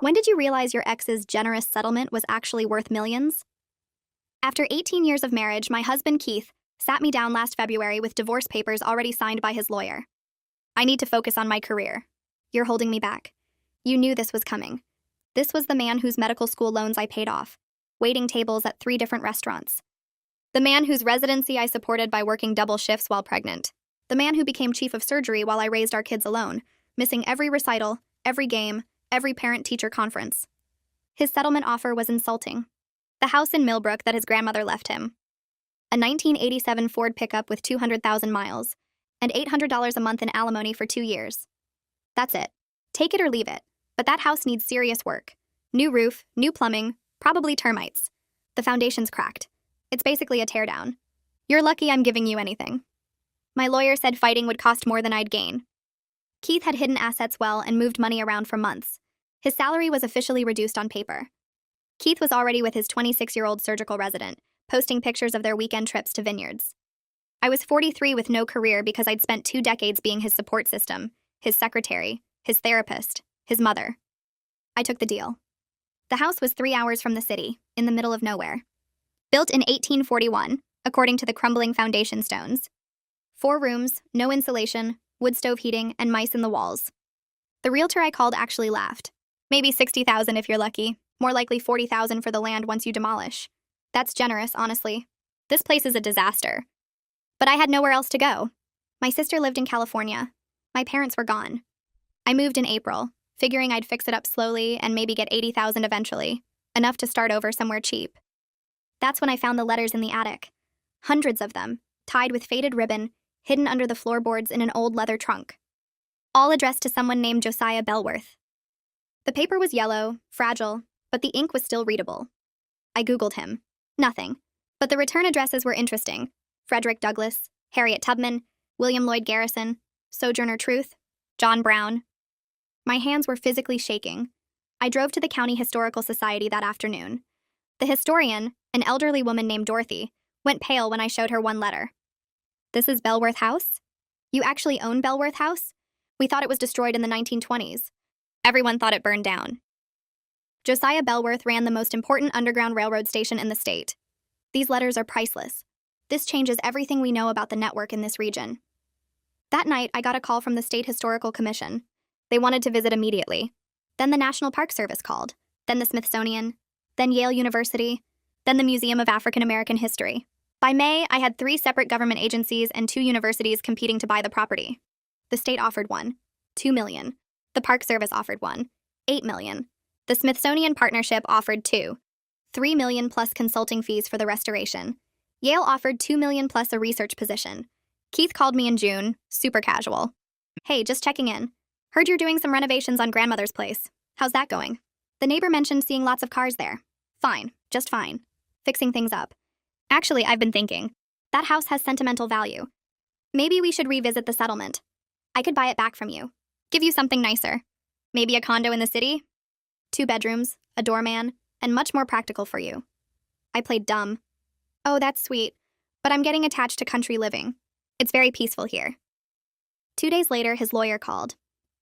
When did you realize your ex's generous settlement was actually worth millions? After 18 years of marriage, my husband Keith sat me down last February with divorce papers already signed by his lawyer. I need to focus on my career. You're holding me back. You knew this was coming. This was the man whose medical school loans I paid off, waiting tables at 3 different restaurants. The man whose residency I supported by working double shifts while pregnant. The man who became chief of surgery while I raised our kids alone, missing every recital, every game, every parent-teacher conference. His settlement offer was insulting. The house in Millbrook that his grandmother left him. A 1987 Ford pickup with 200,000 miles, and $800 a month in alimony for 2 years. That's it. Take it or leave it. But that house needs serious work. New roof, new plumbing, probably termites. The foundation's cracked. It's basically a teardown. You're lucky I'm giving you anything. My lawyer said fighting would cost more than I'd gain. Keith had hidden assets well and moved money around for months. His salary was officially reduced on paper. Keith was already with his 26-year-old surgical resident, posting pictures of their weekend trips to vineyards. I was 43 with no career because I'd spent 2 decades being his support system, his secretary, his therapist, his mother. I took the deal. The house was 3 hours from the city, in the middle of nowhere. Built in 1841, according to the crumbling foundation stones. 4 rooms, no insulation, wood stove heating, and mice in the walls. The realtor I called actually laughed. Maybe $60,000 if you're lucky, more likely $40,000 for the land once you demolish. That's generous, honestly. This place is a disaster. But I had nowhere else to go. My sister lived in California. My parents were gone. I moved in April, figuring I'd fix it up slowly and maybe get $80,000 eventually, enough to start over somewhere cheap. That's when I found the letters in the attic. Hundreds of them, tied with faded ribbon, hidden under the floorboards in an old leather trunk. All addressed to someone named Josiah Bellworth. The paper was yellow, fragile, but the ink was still readable. I Googled him. Nothing. But the return addresses were interesting. Frederick Douglass, Harriet Tubman, William Lloyd Garrison, Sojourner Truth, John Brown. My hands were physically shaking. I drove to the County Historical Society that afternoon. The historian, an elderly woman named Dorothy, went pale when I showed her one letter. This is Bellworth House? You actually own Bellworth House? We thought it was destroyed in the 1920s. Everyone thought it burned down. Josiah Bellworth ran the most important underground railroad station in the state. These letters are priceless. This changes everything we know about the network in this region. That night, I got a call from the State Historical Commission. They wanted to visit immediately. Then the National Park Service called. Then the Smithsonian. Then Yale University. Then the Museum of African American History. By May, I had 3 separate government agencies and 2 universities competing to buy the property. The state offered one, $2 million. The Park Service offered one, $8 million. The Smithsonian Partnership offered 2, $3 million plus consulting fees for the restoration. Yale offered $2 million plus a research position. Keith called me in June, super casual. Hey, just checking in. Heard you're doing some renovations on grandmother's place. How's that going? The neighbor mentioned seeing lots of cars there. Fine, just fine. Fixing things up. Actually, I've been thinking. That house has sentimental value. Maybe we should revisit the settlement. I could buy it back from you. Give you something nicer. Maybe a condo in the city? 2 bedrooms, a doorman, and much more practical for you. I played dumb. Oh, that's sweet. But I'm getting attached to country living. It's very peaceful here. 2 days later, his lawyer called.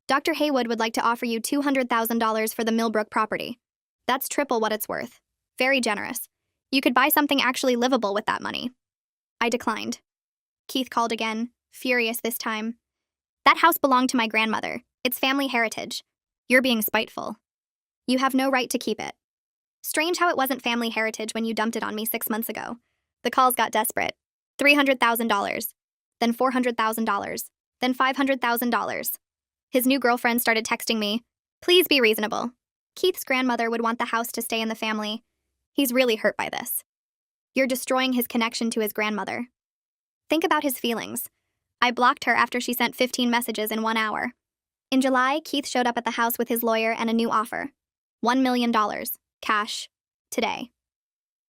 Dr. Haywood would like to offer you $200,000 for the Millbrook property. That's triple what it's worth. Very generous. You could buy something actually livable with that money. I declined. Keith called again, furious this time. That house belonged to my grandmother. It's family heritage. You're being spiteful. You have no right to keep it. Strange how it wasn't family heritage when you dumped it on me 6 months ago. The calls got desperate. $300,000. Then $400,000. Then $500,000. His new girlfriend started texting me. Please be reasonable. Keith's grandmother would want the house to stay in the family. He's really hurt by this. You're destroying his connection to his grandmother. Think about his feelings. I blocked her after she sent 15 messages in 1 hour. In July, Keith showed up at the house with his lawyer and a new offer. $1 million, cash, today.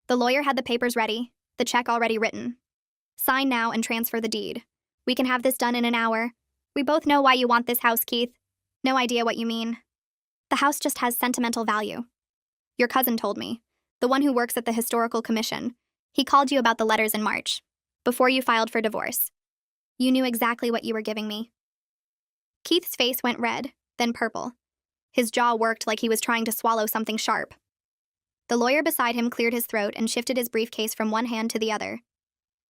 The lawyer had the papers ready, the check already written. Sign now and transfer the deed. We can have this done in an hour. We both know why you want this house, Keith. No idea what you mean. The house just has sentimental value. Your cousin told me, the one who works at the Historical Commission. He called you about the letters in March, before you filed for divorce. You knew exactly what you were giving me. Keith's face went red, then purple. His jaw worked like he was trying to swallow something sharp. The lawyer beside him cleared his throat and shifted his briefcase from one hand to the other.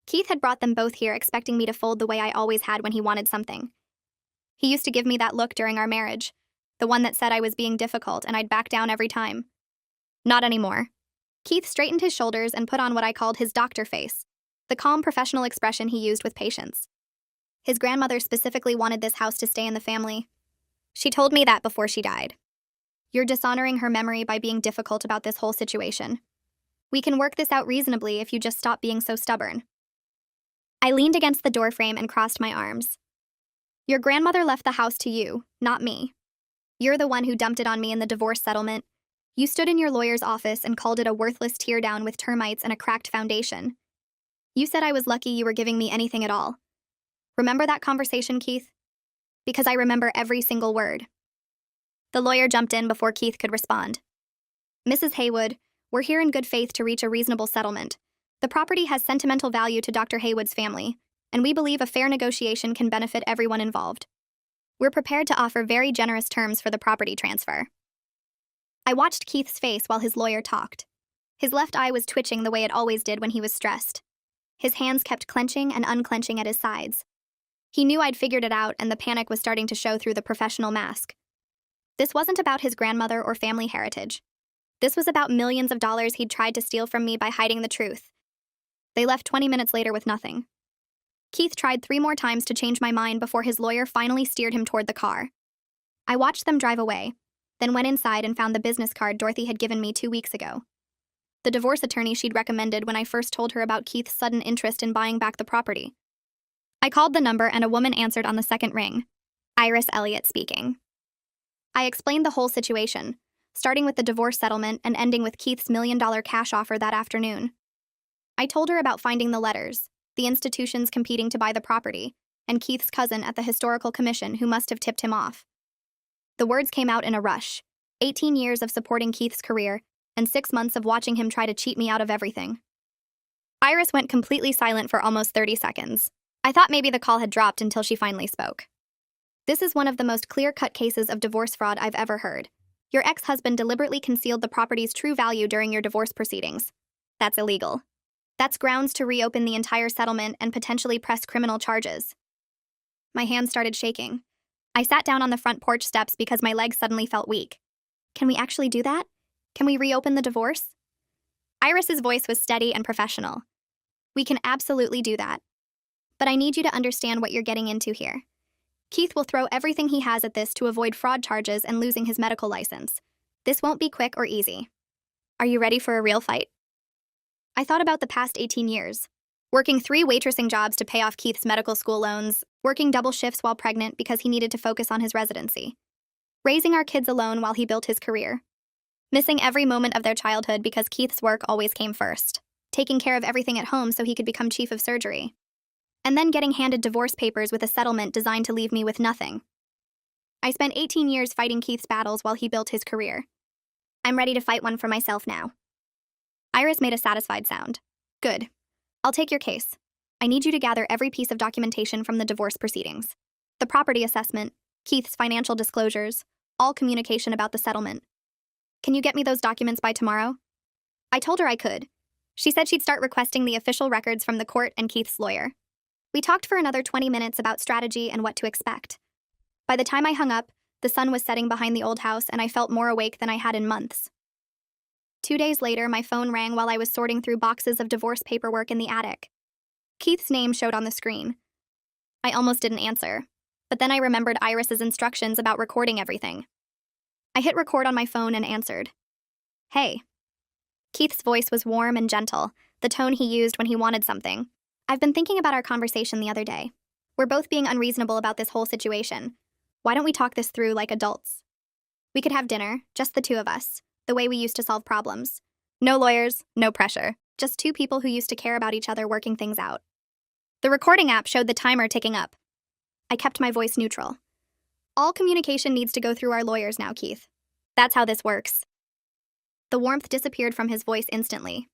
Keith had brought them both here expecting me to fold the way I always had when he wanted something. He used to give me that look during our marriage, the one that said I was being difficult and I'd back down every time. Not anymore. Keith straightened his shoulders and put on what I called his doctor face, the calm professional expression he used with patience. His grandmother specifically wanted this house to stay in the family. She told me that before she died. You're dishonoring her memory by being difficult about this whole situation. We can work this out reasonably if you just stop being so stubborn. I leaned against the doorframe and crossed my arms. Your grandmother left the house to you, not me. You're the one who dumped it on me in the divorce settlement. You stood in your lawyer's office and called it a worthless teardown with termites and a cracked foundation. You said I was lucky you were giving me anything at all. Remember that conversation, Keith? Because I remember every single word. The lawyer jumped in before Keith could respond. Mrs. Haywood, we're here in good faith to reach a reasonable settlement. The property has sentimental value to Dr. Haywood's family, and we believe a fair negotiation can benefit everyone involved. We're prepared to offer very generous terms for the property transfer. I watched Keith's face while his lawyer talked. His left eye was twitching the way it always did when he was stressed. His hands kept clenching and unclenching at his sides. He knew I'd figured it out, and the panic was starting to show through the professional mask. This wasn't about his grandmother or family heritage. This was about millions of dollars he'd tried to steal from me by hiding the truth. They left 20 minutes later with nothing. Keith tried 3 more times to change my mind before his lawyer finally steered him toward the car. I watched them drive away, then went inside and found the business card Dorothy had given me 2 weeks ago. The divorce attorney she'd recommended when I first told her about Keith's sudden interest in buying back the property. I called the number and a woman answered on the second ring. Iris Elliott speaking. I explained the whole situation, starting with the divorce settlement and ending with Keith's $1 million cash offer that afternoon. I told her about finding the letters, the institutions competing to buy the property, and Keith's cousin at the Historical Commission who must have tipped him off. The words came out in a rush. 18 years of supporting Keith's career, and 6 months of watching him try to cheat me out of everything. Iris went completely silent for almost 30 seconds. I thought maybe the call had dropped until she finally spoke. This is one of the most clear-cut cases of divorce fraud I've ever heard. Your ex-husband deliberately concealed the property's true value during your divorce proceedings. That's illegal. That's grounds to reopen the entire settlement and potentially press criminal charges. My hands started shaking. I sat down on the front porch steps because my legs suddenly felt weak. Can we actually do that? Can we reopen the divorce? Iris's voice was steady and professional. We can absolutely do that. But I need you to understand what you're getting into here. Keith will throw everything he has at this to avoid fraud charges and losing his medical license. This won't be quick or easy. Are you ready for a real fight? I thought about the past 18 years. Working 3 waitressing jobs to pay off Keith's medical school loans, working double shifts while pregnant because he needed to focus on his residency, raising our kids alone while he built his career, missing every moment of their childhood because Keith's work always came first, taking care of everything at home so he could become chief of surgery, and then getting handed divorce papers with a settlement designed to leave me with nothing. I spent 18 years fighting Keith's battles while he built his career. I'm ready to fight one for myself now. Iris made a satisfied sound. Good. I'll take your case. I need you to gather every piece of documentation from the divorce proceedings. The property assessment, Keith's financial disclosures, all communication about the settlement. Can you get me those documents by tomorrow? I told her I could. She said she'd start requesting the official records from the court and Keith's lawyer. We talked for another 20 minutes about strategy and what to expect. By the time I hung up, the sun was setting behind the old house and I felt more awake than I had in months. 2 days later, my phone rang while I was sorting through boxes of divorce paperwork in the attic. Keith's name showed on the screen. I almost didn't answer, but then I remembered Iris's instructions about recording everything. I hit record on my phone and answered. Hey. Keith's voice was warm and gentle, the tone he used when he wanted something. I've been thinking about our conversation the other day. We're both being unreasonable about this whole situation. Why don't we talk this through like adults? We could have dinner, just the 2 of us, the way we used to solve problems. No lawyers, no pressure, just 2 people who used to care about each other working things out. The recording app showed the timer ticking up. I kept my voice neutral. All communication needs to go through our lawyers now, Keith. That's how this works. The warmth disappeared from his voice instantly.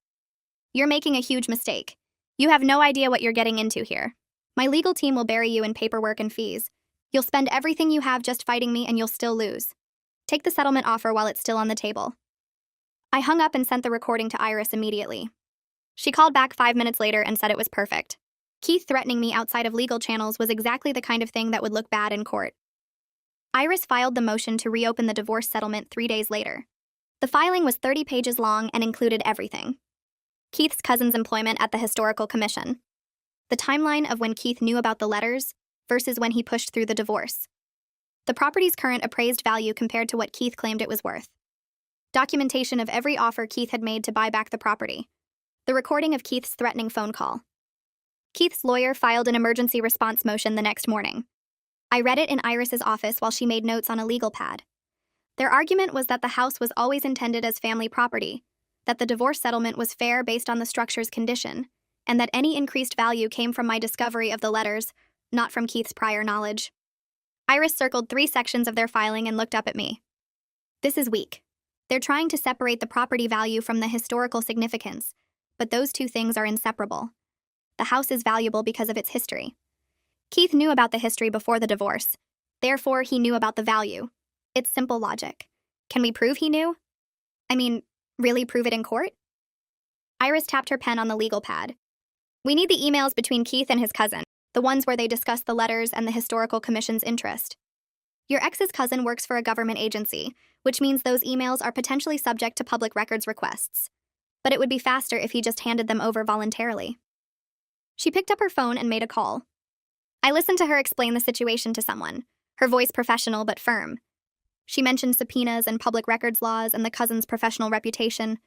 You're making a huge mistake. You have no idea what you're getting into here. My legal team will bury you in paperwork and fees. You'll spend everything you have just fighting me and you'll still lose. Take the settlement offer while it's still on the table. I hung up and sent the recording to Iris immediately. She called back 5 minutes later and said it was perfect. Keith threatening me outside of legal channels was exactly the kind of thing that would look bad in court. Iris filed the motion to reopen the divorce settlement 3 days later. The filing was 30 pages long and included everything. Keith's cousin's employment at the Historical Commission. The timeline of when Keith knew about the letters versus when he pushed through the divorce. The property's current appraised value compared to what Keith claimed it was worth. Documentation of every offer Keith had made to buy back the property. The recording of Keith's threatening phone call. Keith's lawyer filed an emergency response motion the next morning. I read it in Iris's office while she made notes on a legal pad. Their argument was that the house was always intended as family property, that the divorce settlement was fair based on the structure's condition, and that any increased value came from my discovery of the letters, not from Keith's prior knowledge. Iris circled 3 sections of their filing and looked up at me. This is weak. They're trying to separate the property value from the historical significance, but those two things are inseparable. The house is valuable because of its history. Keith knew about the history before the divorce. Therefore, he knew about the value. It's simple logic. Can we prove he knew? I mean, really prove it in court? Iris tapped her pen on the legal pad. We need the emails between Keith and his cousin, the ones where they discussed the letters and the Historical Commission's interest. Your ex's cousin works for a government agency, which means those emails are potentially subject to public records requests. But it would be faster if he just handed them over voluntarily. She picked up her phone and made a call. I listened to her explain the situation to someone, her voice professional but firm. She mentioned subpoenas and public records laws and the cousin's professional reputation.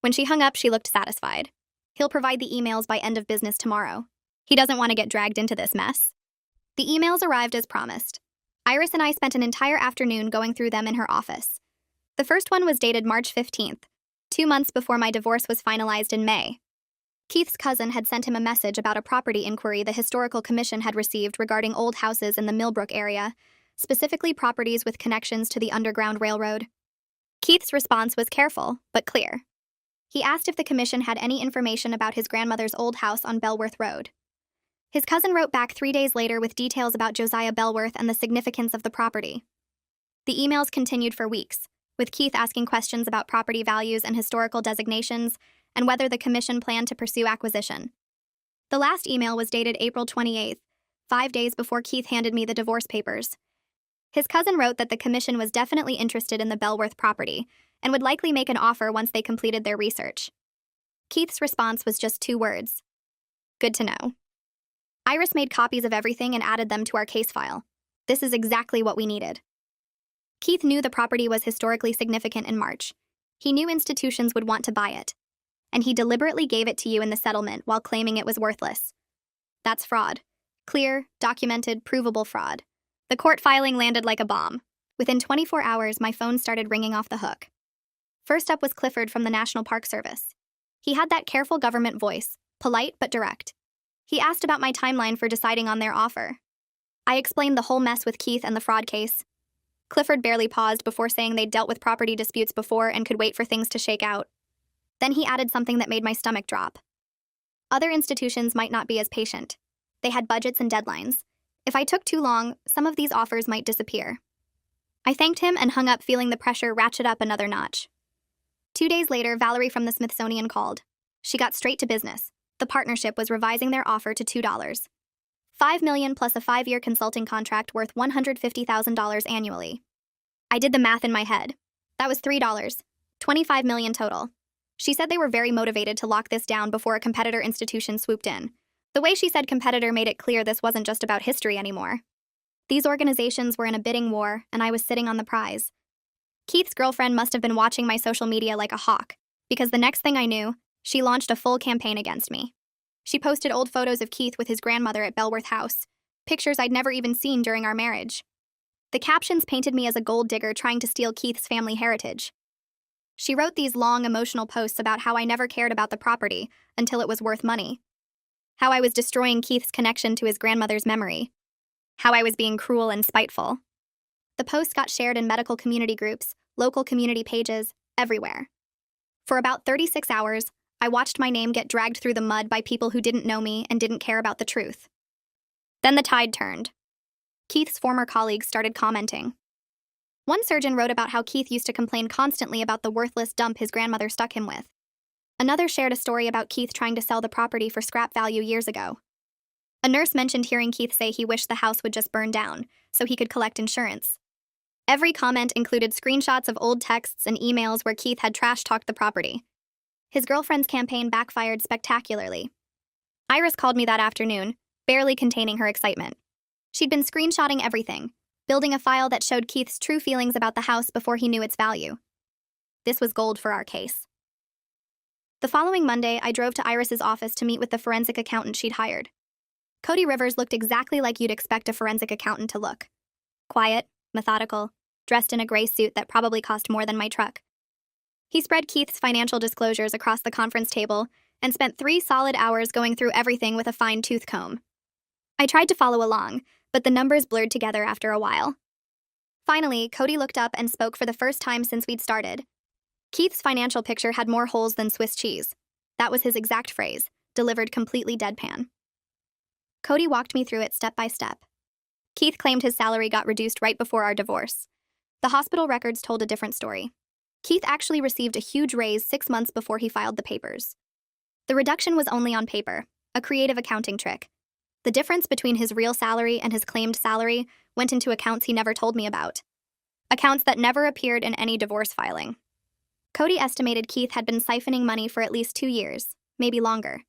When she hung up, she looked satisfied. He'll provide the emails by end of business tomorrow. He doesn't want to get dragged into this mess. The emails arrived as promised. Iris and I spent an entire afternoon going through them in her office. The first one was dated March 15th, 2 months before my divorce was finalized in May. Keith's cousin had sent him a message about a property inquiry the Historical Commission had received regarding old houses in the Millbrook area, specifically properties with connections to the Underground Railroad. Keith's response was careful, but clear. He asked if the commission had any information about his grandmother's old house on Belworth Road. His cousin wrote back 3 days later with details about Josiah Belworth and the significance of the property. The emails continued for weeks, with Keith asking questions about property values and historical designations, and whether the commission planned to pursue acquisition. The last email was dated April 28th, 5 days before Keith handed me the divorce papers. His cousin wrote that the commission was definitely interested in the Belworth property and would likely make an offer once they completed their research. Keith's response was just 2 words. Good to know. Iris made copies of everything and added them to our case file. This is exactly what we needed. Keith knew the property was historically significant in March. He knew institutions would want to buy it. And he deliberately gave it to you in the settlement while claiming it was worthless. That's fraud. Clear, documented, provable fraud. The court filing landed like a bomb. Within 24 hours, my phone started ringing off the hook. First up was Clifford from the National Park Service. He had that careful government voice, polite but direct. He asked about my timeline for deciding on their offer. I explained the whole mess with Keith and the fraud case. Clifford barely paused before saying they'd dealt with property disputes before and could wait for things to shake out. Then he added something that made my stomach drop. Other institutions might not be as patient. They had budgets and deadlines. If I took too long, some of these offers might disappear. I thanked him and hung up, feeling the pressure ratchet up another notch. 2 days later, Valerie from the Smithsonian called. She got straight to business. The partnership was revising their offer to $2. $5 million plus a 5-year consulting contract worth $150,000 annually. I did the math in my head. That was $3. $25 million total. She said they were very motivated to lock this down before a competitor institution swooped in. The way she said competitor made it clear this wasn't just about history anymore. These organizations were in a bidding war, and I was sitting on the prize. Keith's girlfriend must have been watching my social media like a hawk, because the next thing I knew, she launched a full campaign against me. She posted old photos of Keith with his grandmother at Belworth House, pictures I'd never even seen during our marriage. The captions painted me as a gold digger trying to steal Keith's family heritage. She wrote these long, emotional posts about how I never cared about the property until it was worth money. How I was destroying Keith's connection to his grandmother's memory. How I was being cruel and spiteful. The posts got shared in medical community groups, local community pages, everywhere. For about 36 hours, I watched my name get dragged through the mud by people who didn't know me and didn't care about the truth. Then the tide turned. Keith's former colleagues started commenting. One surgeon wrote about how Keith used to complain constantly about the worthless dump his grandmother stuck him with. Another shared a story about Keith trying to sell the property for scrap value years ago. A nurse mentioned hearing Keith say he wished the house would just burn down, so he could collect insurance. Every comment included screenshots of old texts and emails where Keith had trash-talked the property. His girlfriend's campaign backfired spectacularly. Iris called me that afternoon, barely containing her excitement. She'd been screenshotting everything, building a file that showed Keith's true feelings about the house before he knew its value. This was gold for our case. The following Monday, I drove to Iris's office to meet with the forensic accountant she'd hired. Cody Rivers looked exactly like you'd expect a forensic accountant to look. Quiet, methodical, dressed in a gray suit that probably cost more than my truck. He spread Keith's financial disclosures across the conference table and spent 3 solid hours going through everything with a fine-tooth comb. I tried to follow along, but the numbers blurred together after a while. Finally, Cody looked up and spoke for the first time since we'd started. Keith's financial picture had more holes than Swiss cheese. That was his exact phrase, delivered completely deadpan. Cody walked me through it step by step. Keith claimed his salary got reduced right before our divorce. The hospital records told a different story. Keith actually received a huge raise 6 months before he filed the papers. The reduction was only on paper, a creative accounting trick. The difference between his real salary and his claimed salary went into accounts he never told me about. Accounts that never appeared in any divorce filing. Cody estimated Keith had been siphoning money for at least 2 years, maybe longer.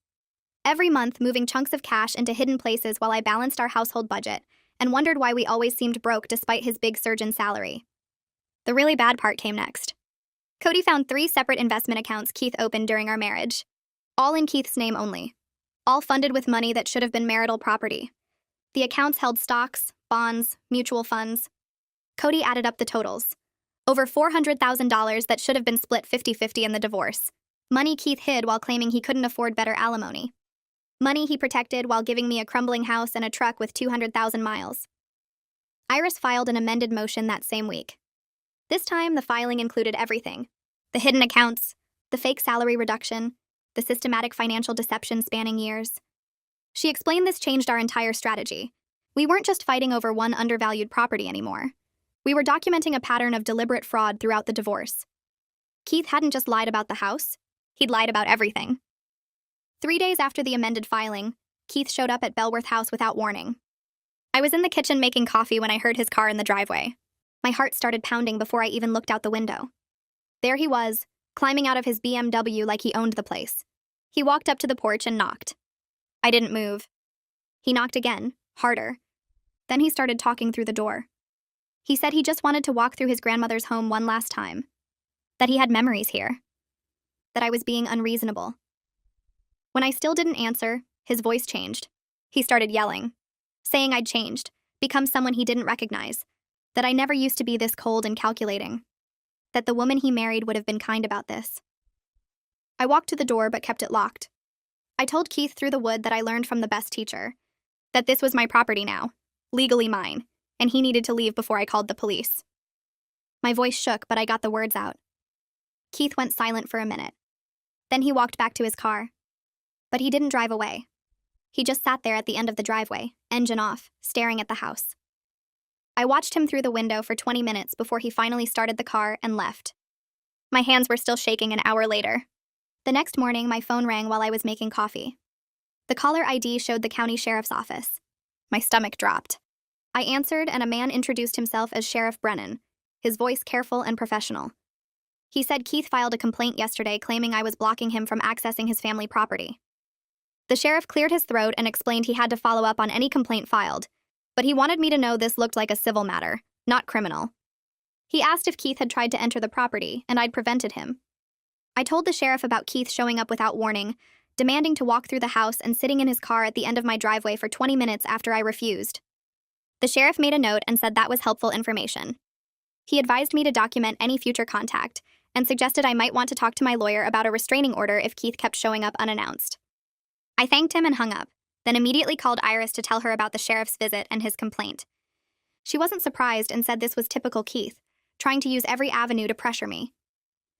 Every month, moving chunks of cash into hidden places while I balanced our household budget and wondered why we always seemed broke despite his big surgeon salary. The really bad part came next. Cody found 3 separate investment accounts Keith opened during our marriage, all in Keith's name only, all funded with money that should have been marital property. The accounts held stocks, bonds, mutual funds. Cody added up the totals. Over $400,000 that should have been split 50-50 in the divorce. Money Keith hid while claiming he couldn't afford better alimony. Money he protected while giving me a crumbling house and a truck with 200,000 miles. Iris filed an amended motion that same week. This time, the filing included everything. The hidden accounts, the fake salary reduction, the systematic financial deception spanning years. She explained this changed our entire strategy. We weren't just fighting over one undervalued property anymore. We were documenting a pattern of deliberate fraud throughout the divorce. Keith hadn't just lied about the house, he'd lied about everything. 3 days after the amended filing, Keith showed up at Belworth House without warning. I was in the kitchen making coffee when I heard his car in the driveway. My heart started pounding before I even looked out the window. There he was, climbing out of his BMW like he owned the place. He walked up to the porch and knocked. I didn't move. He knocked again, harder. Then he started talking through the door. He said he just wanted to walk through his grandmother's home one last time. That he had memories here. That I was being unreasonable. When I still didn't answer, his voice changed. He started yelling, saying I'd changed, become someone he didn't recognize, that I never used to be this cold and calculating, that the woman he married would have been kind about this. I walked to the door but kept it locked. I told Keith through the wood that I learned from the best teacher, that this was my property now, legally mine, and he needed to leave before I called the police. My voice shook, but I got the words out. Keith went silent for a minute. Then he walked back to his car. But he didn't drive away. He just sat there at the end of the driveway, engine off, staring at the house. I watched him through the window for 20 minutes before he finally started the car and left. My hands were still shaking an hour later. The next morning, my phone rang while I was making coffee. The caller ID showed the county sheriff's office. My stomach dropped. I answered, and a man introduced himself as Sheriff Brennan, his voice careful and professional. He said Keith filed a complaint yesterday claiming I was blocking him from accessing his family property. The sheriff cleared his throat and explained he had to follow up on any complaint filed, but he wanted me to know this looked like a civil matter, not criminal. He asked if Keith had tried to enter the property, and I'd prevented him. I told the sheriff about Keith showing up without warning, demanding to walk through the house and sitting in his car at the end of my driveway for 20 minutes after I refused. The sheriff made a note and said that was helpful information. He advised me to document any future contact and suggested I might want to talk to my lawyer about a restraining order if Keith kept showing up unannounced. I thanked him and hung up, then immediately called Iris to tell her about the sheriff's visit and his complaint. She wasn't surprised and said this was typical Keith, trying to use every avenue to pressure me.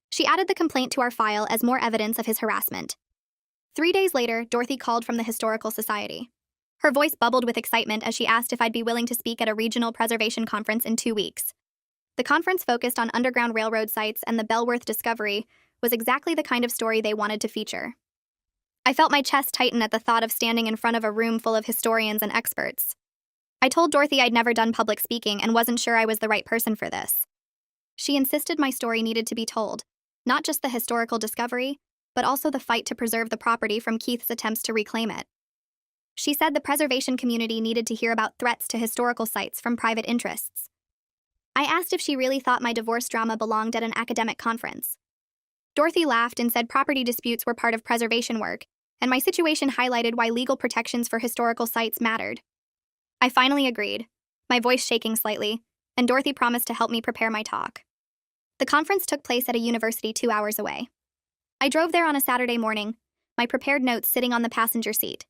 She added the complaint to our file as more evidence of his harassment. 3 days later, Dorothy called from the Historical Society. Her voice bubbled with excitement as she asked if I'd be willing to speak at a regional preservation conference in 2 weeks. The conference focused on Underground Railroad sites, and the Bellworth discovery was exactly the kind of story they wanted to feature. I felt my chest tighten at the thought of standing in front of a room full of historians and experts. I told Dorothy I'd never done public speaking and wasn't sure I was the right person for this. She insisted my story needed to be told, not just the historical discovery, but also the fight to preserve the property from Keith's attempts to reclaim it. She said the preservation community needed to hear about threats to historical sites from private interests. I asked if she really thought my divorce drama belonged at an academic conference. Dorothy laughed and said property disputes were part of preservation work, and my situation highlighted why legal protections for historical sites mattered. I finally agreed, my voice shaking slightly, and Dorothy promised to help me prepare my talk. The conference took place at a university 2 hours away. I drove there on a Saturday morning, my prepared notes sitting on the passenger seat.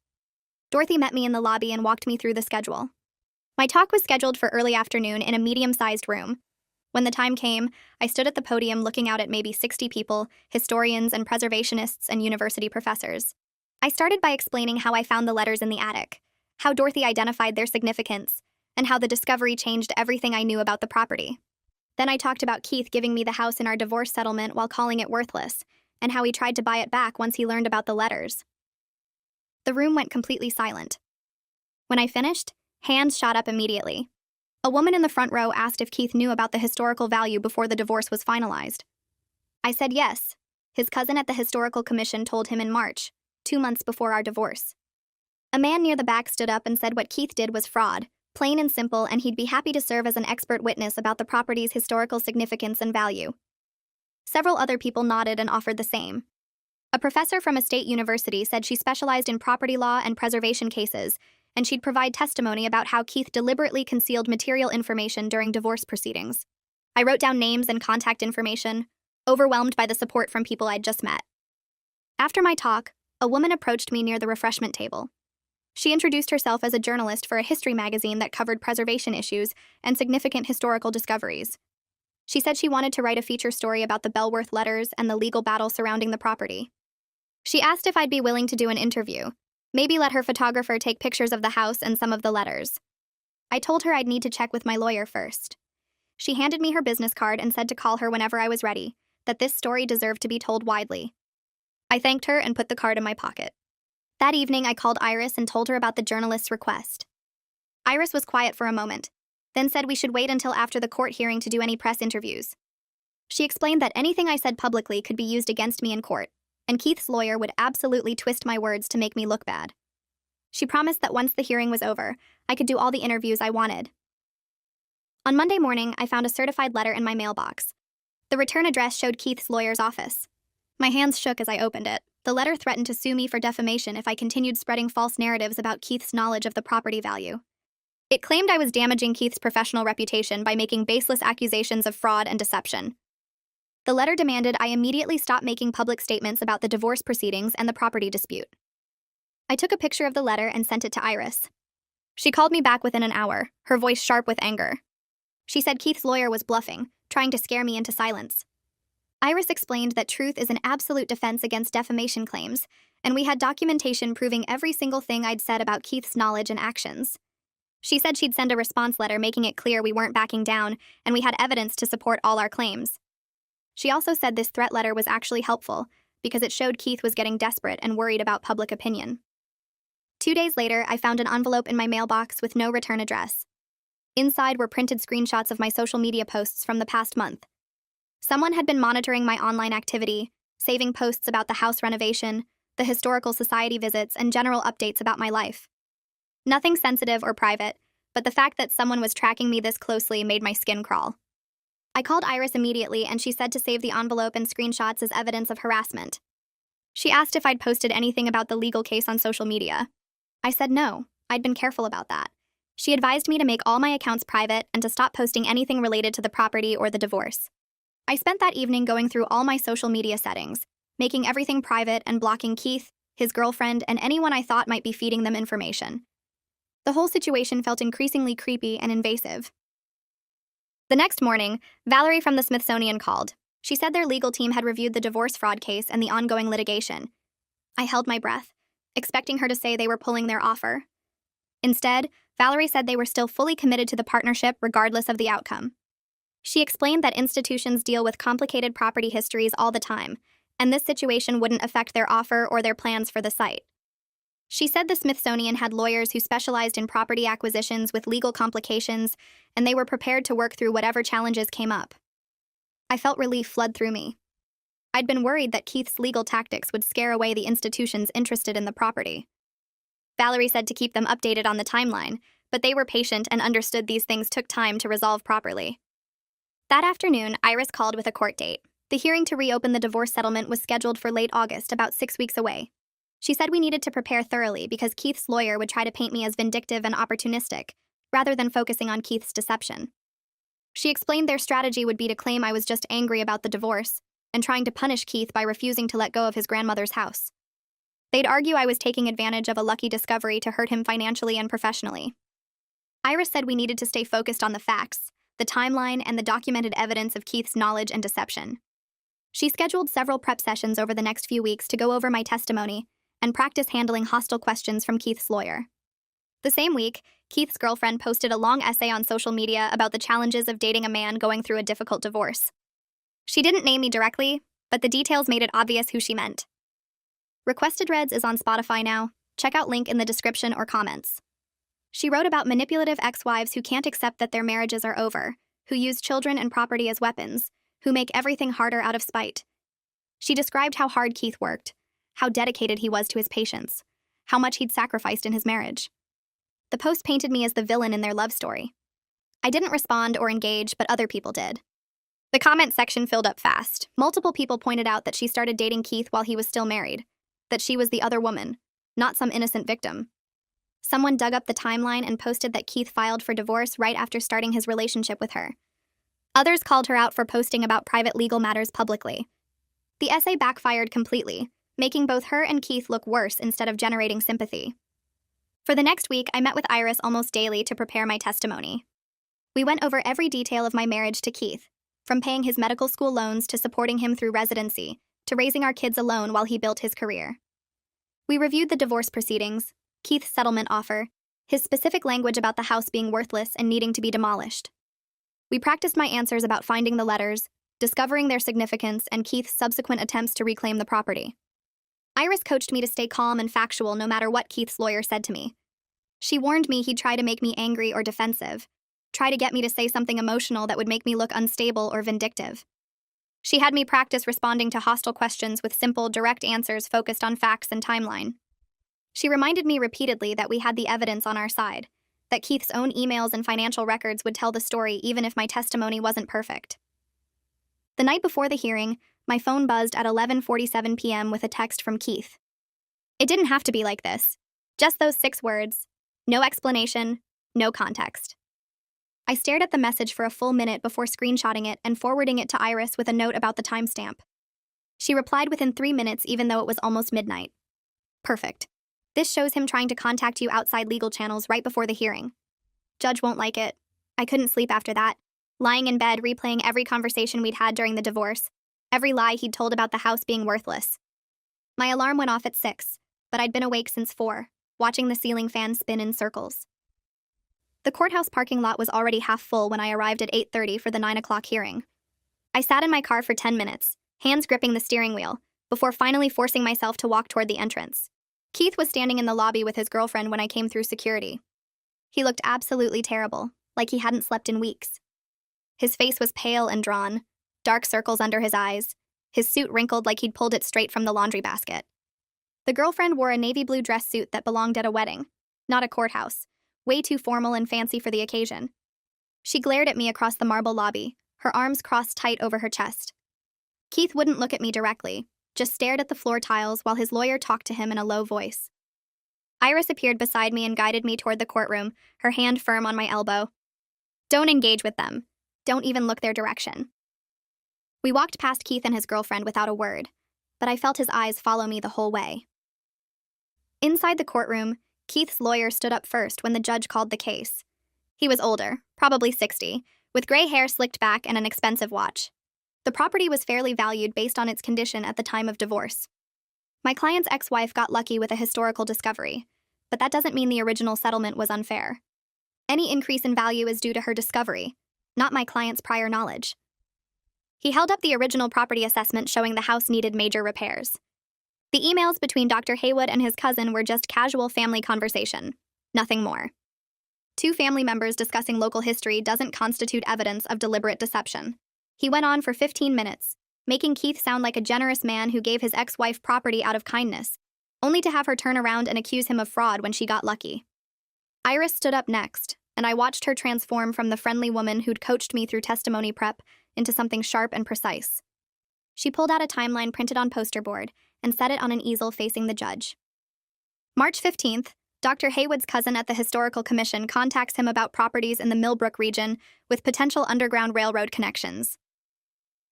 Dorothy met me in the lobby and walked me through the schedule. My talk was scheduled for early afternoon in a medium-sized room. When the time came, I stood at the podium looking out at maybe 60 people, historians and preservationists and university professors. I started by explaining how I found the letters in the attic, how Dorothy identified their significance, and how the discovery changed everything I knew about the property. Then I talked about Keith giving me the house in our divorce settlement while calling it worthless, and how he tried to buy it back once he learned about the letters. The room went completely silent. When I finished, hands shot up immediately. A woman in the front row asked if Keith knew about the historical value before the divorce was finalized. I said yes. His cousin at the Historical Commission told him in March, 2 months before our divorce. A man near the back stood up and said what Keith did was fraud, plain and simple, and he'd be happy to serve as an expert witness about the property's historical significance and value. Several other people nodded and offered the same. A professor from a state university said she specialized in property law and preservation cases, and she'd provide testimony about how Keith deliberately concealed material information during divorce proceedings. I wrote down names and contact information, overwhelmed by the support from people I'd just met. After my talk, a woman approached me near the refreshment table. She introduced herself as a journalist for a history magazine that covered preservation issues and significant historical discoveries. She said she wanted to write a feature story about the Bellworth letters and the legal battle surrounding the property. She asked if I'd be willing to do an interview, maybe let her photographer take pictures of the house and some of the letters. I told her I'd need to check with my lawyer first. She handed me her business card and said to call her whenever I was ready, that this story deserved to be told widely. I thanked her and put the card in my pocket. That evening, I called Iris and told her about the journalist's request. Iris was quiet for a moment, then said we should wait until after the court hearing to do any press interviews. She explained that anything I said publicly could be used against me in court, and Keith's lawyer would absolutely twist my words to make me look bad. She promised that once the hearing was over, I could do all the interviews I wanted. On Monday morning, I found a certified letter in my mailbox. The return address showed Keith's lawyer's office. My hands shook as I opened it. The letter threatened to sue me for defamation if I continued spreading false narratives about Keith's knowledge of the property value. It claimed I was damaging Keith's professional reputation by making baseless accusations of fraud and deception. The letter demanded I immediately stop making public statements about the divorce proceedings and the property dispute. I took a picture of the letter and sent it to Iris. She called me back within an hour, her voice sharp with anger. She said Keith's lawyer was bluffing, trying to scare me into silence. Iris explained that truth is an absolute defense against defamation claims, and we had documentation proving every single thing I'd said about Keith's knowledge and actions. She said she'd send a response letter making it clear we weren't backing down, and we had evidence to support all our claims. She also said this threat letter was actually helpful, because it showed Keith was getting desperate and worried about public opinion. 2 days later, I found an envelope in my mailbox with no return address. Inside were printed screenshots of my social media posts from the past month. Someone had been monitoring my online activity, saving posts about the house renovation, the historical society visits, and general updates about my life. Nothing sensitive or private, but the fact that someone was tracking me this closely made my skin crawl. I called Iris immediately, and she said to save the envelope and screenshots as evidence of harassment. She asked if I'd posted anything about the legal case on social media. I said no, I'd been careful about that. She advised me to make all my accounts private and to stop posting anything related to the property or the divorce. I spent that evening going through all my social media settings, making everything private and blocking Keith, his girlfriend, and anyone I thought might be feeding them information. The whole situation felt increasingly creepy and invasive. The next morning, Valerie from the Smithsonian called. She said their legal team had reviewed the divorce fraud case and the ongoing litigation. I held my breath, expecting her to say they were pulling their offer. Instead, Valerie said they were still fully committed to the partnership regardless of the outcome. She explained that institutions deal with complicated property histories all the time, and this situation wouldn't affect their offer or their plans for the site. She said the Smithsonian had lawyers who specialized in property acquisitions with legal complications, and they were prepared to work through whatever challenges came up. I felt relief flood through me. I'd been worried that Keith's legal tactics would scare away the institutions interested in the property. Valerie said to keep them updated on the timeline, but they were patient and understood these things took time to resolve properly. That afternoon, Iris called with a court date. The hearing to reopen the divorce settlement was scheduled for late August, about 6 weeks away. She said we needed to prepare thoroughly because Keith's lawyer would try to paint me as vindictive and opportunistic, rather than focusing on Keith's deception. She explained their strategy would be to claim I was just angry about the divorce and trying to punish Keith by refusing to let go of his grandmother's house. They'd argue I was taking advantage of a lucky discovery to hurt him financially and professionally. Iris said we needed to stay focused on the facts, the timeline, and the documented evidence of Keith's knowledge and deception. She scheduled several prep sessions over the next few weeks to go over my testimony and practice handling hostile questions from Keith's lawyer. The same week, Keith's girlfriend posted a long essay on social media about the challenges of dating a man going through a difficult divorce. She didn't name me directly, but the details made it obvious who she meant. Requested Reads is on Spotify now. Check out link in the description or comments. She wrote about manipulative ex-wives who can't accept that their marriages are over, who use children and property as weapons, who make everything harder out of spite. She described how hard Keith worked, how dedicated he was to his patients, how much he'd sacrificed in his marriage. The post painted me as the villain in their love story. I didn't respond or engage, but other people did. The comment section filled up fast. Multiple people pointed out that she started dating Keith while he was still married, that she was the other woman, not some innocent victim. Someone dug up the timeline and posted that Keith filed for divorce right after starting his relationship with her. Others called her out for posting about private legal matters publicly. The essay backfired completely, making both her and Keith look worse instead of generating sympathy. For the next week, I met with Iris almost daily to prepare my testimony. We went over every detail of my marriage to Keith, from paying his medical school loans to supporting him through residency, to raising our kids alone while he built his career. We reviewed the divorce proceedings, Keith's settlement offer, his specific language about the house being worthless and needing to be demolished. We practiced my answers about finding the letters, discovering their significance, and Keith's subsequent attempts to reclaim the property. Iris coached me to stay calm and factual no matter what Keith's lawyer said to me. She warned me he'd try to make me angry or defensive, try to get me to say something emotional that would make me look unstable or vindictive. She had me practice responding to hostile questions with simple, direct answers focused on facts and timeline. She reminded me repeatedly that we had the evidence on our side, that Keith's own emails and financial records would tell the story even if my testimony wasn't perfect. The night before the hearing, my phone buzzed at 11:47 p.m. with a text from Keith. It didn't have to be like this. Just those 6 words. No explanation, no context. I stared at the message for a full minute before screenshotting it and forwarding it to Iris with a note about the timestamp. She replied within 3 minutes even though it was almost midnight. Perfect. This shows him trying to contact you outside legal channels right before the hearing. Judge won't like it. I couldn't sleep after that, lying in bed replaying every conversation we'd had during the divorce, every lie he'd told about the house being worthless. My alarm went off at 6, but I'd been awake since 4, watching the ceiling fan spin in circles. The courthouse parking lot was already half full when I arrived at 8:30 for the 9 o'clock hearing. I sat in my car for 10 minutes, hands gripping the steering wheel, before finally forcing myself to walk toward the entrance. Keith was standing in the lobby with his girlfriend when I came through security. He looked absolutely terrible, like he hadn't slept in weeks. His face was pale and drawn, dark circles under his eyes, his suit wrinkled like he'd pulled it straight from the laundry basket. The girlfriend wore a navy blue dress suit that belonged at a wedding, not a courthouse, way too formal and fancy for the occasion. She glared at me across the marble lobby, her arms crossed tight over her chest. Keith wouldn't look at me directly, just stared at the floor tiles while his lawyer talked to him in a low voice. Iris appeared beside me and guided me toward the courtroom, her hand firm on my elbow. Don't engage with them. Don't even look their direction. We walked past Keith and his girlfriend without a word, but I felt his eyes follow me the whole way. Inside the courtroom, Keith's lawyer stood up first when the judge called the case. He was older, probably 60, with gray hair slicked back and an expensive watch. The property was fairly valued based on its condition at the time of divorce. My client's ex-wife got lucky with a historical discovery, but that doesn't mean the original settlement was unfair. Any increase in value is due to her discovery, not my client's prior knowledge. He held up the original property assessment showing the house needed major repairs. The emails between Dr. Haywood and his cousin were just casual family conversation, nothing more. Two family members discussing local history doesn't constitute evidence of deliberate deception. He went on for 15 minutes, making Keith sound like a generous man who gave his ex-wife property out of kindness, only to have her turn around and accuse him of fraud when she got lucky. Iris stood up next, and I watched her transform from the friendly woman who'd coached me through testimony prep into something sharp and precise. She pulled out a timeline printed on poster board and set it on an easel facing the judge. March 15th, Dr. Haywood's cousin at the Historical Commission contacts him about properties in the Millbrook region with potential Underground Railroad connections.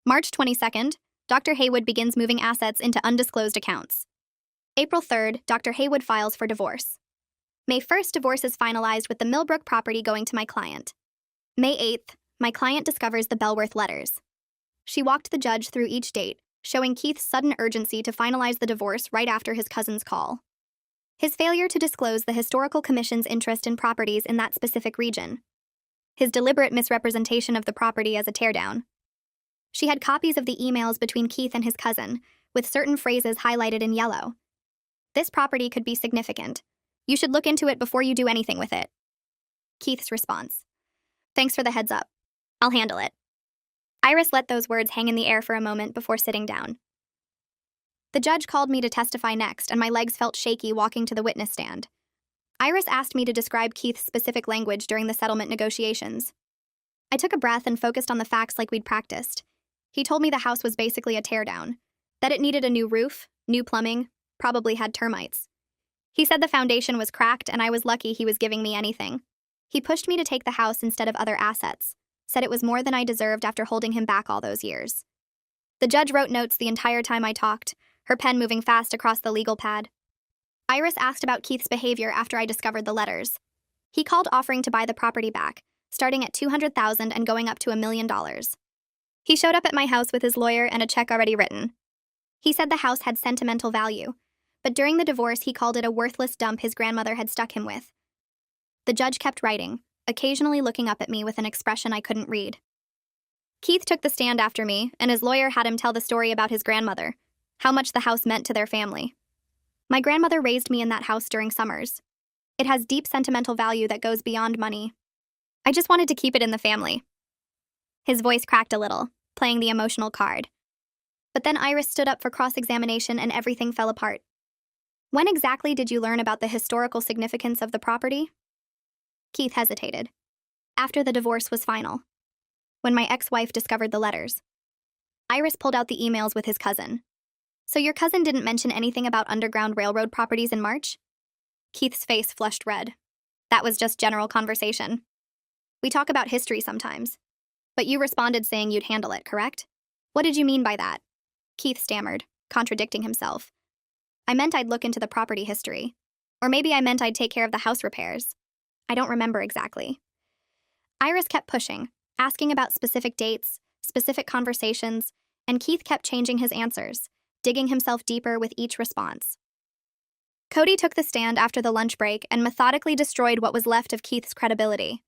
March 22nd, Dr. Haywood begins moving assets into undisclosed accounts. April 3rd, Dr. Haywood files for divorce. May 1st, divorce is finalized with the Millbrook property going to my client. May 8th, my client discovers the Bellworth letters. She walked the judge through each date, showing Keith's sudden urgency to finalize the divorce right after his cousin's call. His failure to disclose the Historical Commission's interest in properties in that specific region. His deliberate misrepresentation of the property as a teardown. She had copies of the emails between Keith and his cousin, with certain phrases highlighted in yellow. This property could be significant. You should look into it before you do anything with it. Keith's response. Thanks for the heads up. I'll handle it. Iris let those words hang in the air for a moment before sitting down. The judge called me to testify next, and my legs felt shaky walking to the witness stand. Iris asked me to describe Keith's specific language during the settlement negotiations. I took a breath and focused on the facts like we'd practiced. He told me the house was basically a teardown, that it needed a new roof, new plumbing, probably had termites. He said the foundation was cracked and I was lucky he was giving me anything. He pushed me to take the house instead of other assets, said it was more than I deserved after holding him back all those years. The judge wrote notes the entire time I talked, her pen moving fast across the legal pad. Iris asked about Keith's behavior after I discovered the letters. He called offering to buy the property back, starting at $200,000 and going up to $1 million. He showed up at my house with his lawyer and a check already written. He said the house had sentimental value, but during the divorce he called it a worthless dump his grandmother had stuck him with. The judge kept writing, occasionally looking up at me with an expression I couldn't read. Keith took the stand after me, and his lawyer had him tell the story about his grandmother, how much the house meant to their family. My grandmother raised me in that house during summers. It has deep sentimental value that goes beyond money. I just wanted to keep it in the family. His voice cracked a little, playing the emotional card. But then Iris stood up for cross-examination and everything fell apart. When exactly did you learn about the historical significance of the property? Keith hesitated. After the divorce was final. When my ex-wife discovered the letters. Iris pulled out the emails with his cousin. So your cousin didn't mention anything about Underground Railroad properties in March? Keith's face flushed red. That was just general conversation. We talk about history sometimes. But you responded saying you'd handle it, correct? What did you mean by that? Keith stammered, contradicting himself. I meant I'd look into the property history. Or maybe I meant I'd take care of the house repairs. I don't remember exactly. Iris kept pushing, asking about specific dates, specific conversations, and Keith kept changing his answers, digging himself deeper with each response. Cody took the stand after the lunch break and methodically destroyed what was left of Keith's credibility.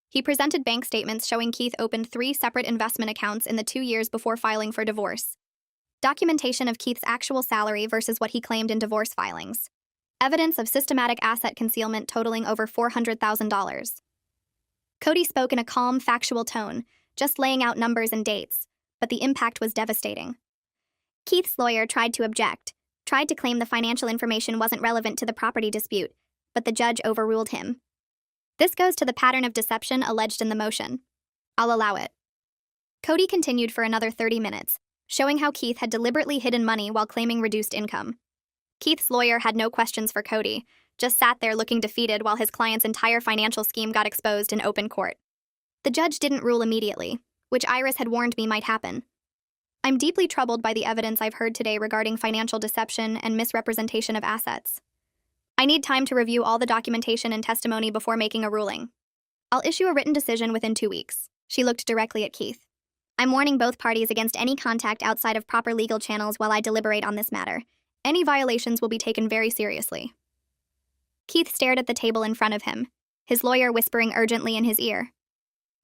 He presented bank statements showing Keith opened 3 separate investment accounts in the 2 years before filing for divorce. Documentation of Keith's actual salary versus what he claimed in divorce filings. Evidence of systematic asset concealment totaling over $400,000. Cody spoke in a calm, factual tone, just laying out numbers and dates, but the impact was devastating. Keith's lawyer tried to object, tried to claim the financial information wasn't relevant to the property dispute, but the judge overruled him. This goes to the pattern of deception alleged in the motion. I'll allow it. Cody continued for another 30 minutes, showing how Keith had deliberately hidden money while claiming reduced income. Keith's lawyer had no questions for Cody, just sat there looking defeated while his client's entire financial scheme got exposed in open court. The judge didn't rule immediately, which Iris had warned me might happen. I'm deeply troubled by the evidence I've heard today regarding financial deception and misrepresentation of assets. I need time to review all the documentation and testimony before making a ruling. I'll issue a written decision within 2 weeks. She looked directly at Keith. I'm warning both parties against any contact outside of proper legal channels while I deliberate on this matter. Any violations will be taken very seriously. Keith stared at the table in front of him, his lawyer whispering urgently in his ear.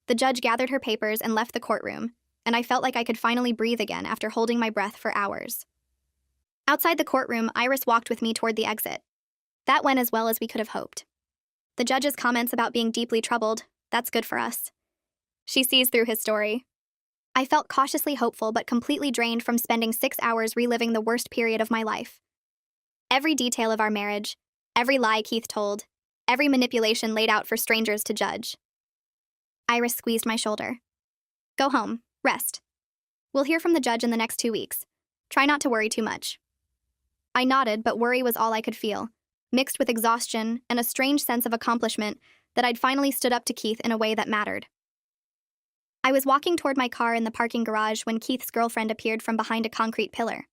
The judge gathered her papers and left the courtroom, and I felt like I could finally breathe again after holding my breath for hours. Outside the courtroom, Iris walked with me toward the exit. That went as well as we could have hoped. The judge's comments about being deeply troubled, that's good for us. She sees through his story. I felt cautiously hopeful but completely drained from spending 6 hours reliving the worst period of my life. Every detail of our marriage, every lie Keith told, every manipulation laid out for strangers to judge. Iris squeezed my shoulder. Go home, rest. We'll hear from the judge in the next 2 weeks. Try not to worry too much. I nodded, but worry was all I could feel, mixed with exhaustion and a strange sense of accomplishment that I'd finally stood up to Keith in a way that mattered. I was walking toward my car in the parking garage when Keith's girlfriend appeared from behind a concrete pillar.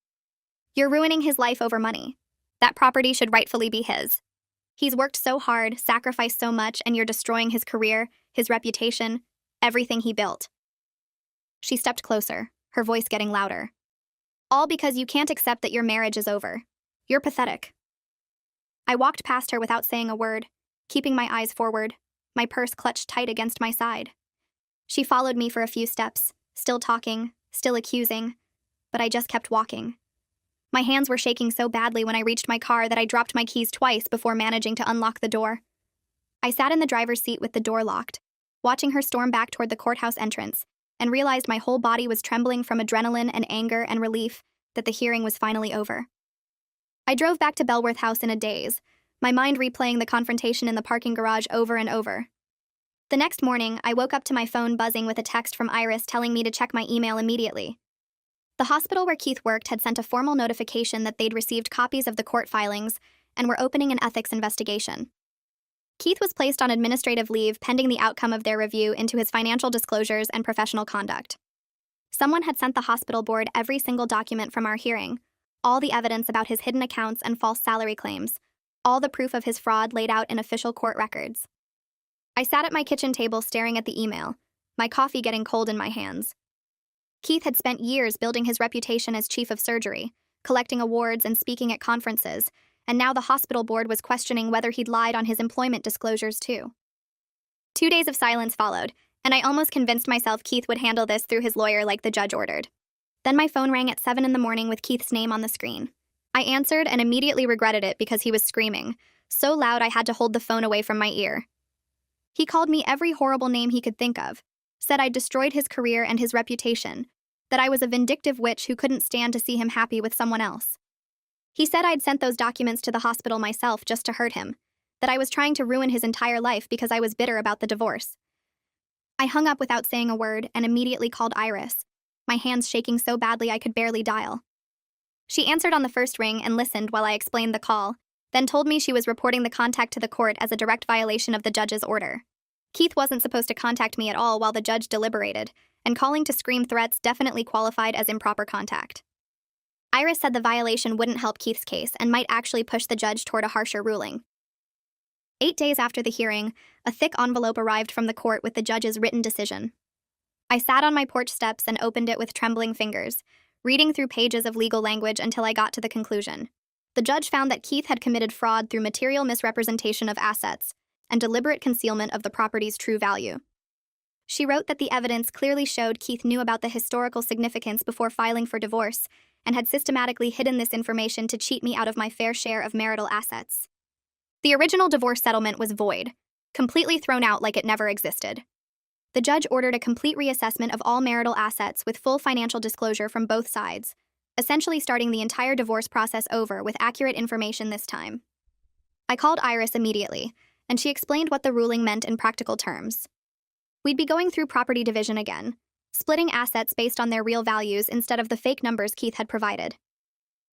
You're ruining his life over money. That property should rightfully be his. He's worked so hard, sacrificed so much, and you're destroying his career, his reputation, everything he built. She stepped closer, her voice getting louder. All because you can't accept that your marriage is over. You're pathetic. I walked past her without saying a word, keeping my eyes forward, my purse clutched tight against my side. She followed me for a few steps, still talking, still accusing, but I just kept walking. My hands were shaking so badly when I reached my car that I dropped my keys twice before managing to unlock the door. I sat in the driver's seat with the door locked, watching her storm back toward the courthouse entrance, and realized my whole body was trembling from adrenaline and anger and relief that the hearing was finally over. I drove back to Belworth House in a daze, my mind replaying the confrontation in the parking garage over and over. The next morning, I woke up to my phone buzzing with a text from Iris telling me to check my email immediately. The hospital where Keith worked had sent a formal notification that they'd received copies of the court filings and were opening an ethics investigation. Keith was placed on administrative leave pending the outcome of their review into his financial disclosures and professional conduct. Someone had sent the hospital board every single document from our hearing, all the evidence about his hidden accounts and false salary claims, all the proof of his fraud laid out in official court records. I sat at my kitchen table staring at the email, my coffee getting cold in my hands. Keith had spent years building his reputation as chief of surgery, collecting awards and speaking at conferences, and now the hospital board was questioning whether he'd lied on his employment disclosures too. 2 days of silence followed, and I almost convinced myself Keith would handle this through his lawyer like the judge ordered. Then my phone rang at 7 a.m. with Keith's name on the screen. I answered and immediately regretted it because he was screaming, so loud I had to hold the phone away from my ear. He called me every horrible name he could think of, said I'd destroyed his career and his reputation, that I was a vindictive witch who couldn't stand to see him happy with someone else. He said I'd sent those documents to the hospital myself just to hurt him, that I was trying to ruin his entire life because I was bitter about the divorce. I hung up without saying a word and immediately called Iris, my hands shaking so badly I could barely dial. She answered on the first ring and listened while I explained the call, then told me she was reporting the contact to the court as a direct violation of the judge's order. Keith wasn't supposed to contact me at all while the judge deliberated, and calling to scream threats definitely qualified as improper contact. Iris said the violation wouldn't help Keith's case and might actually push the judge toward a harsher ruling. 8 days after the hearing, a thick envelope arrived from the court with the judge's written decision. I sat on my porch steps and opened it with trembling fingers, reading through pages of legal language until I got to the conclusion. The judge found that Keith had committed fraud through material misrepresentation of assets and deliberate concealment of the property's true value. She wrote that the evidence clearly showed Keith knew about the historical significance before filing for divorce and had systematically hidden this information to cheat me out of my fair share of marital assets. The original divorce settlement was void, completely thrown out like it never existed. The judge ordered a complete reassessment of all marital assets with full financial disclosure from both sides, essentially starting the entire divorce process over with accurate information this time. I called Iris immediately, and she explained what the ruling meant in practical terms. We'd be going through property division again, splitting assets based on their real values instead of the fake numbers Keith had provided.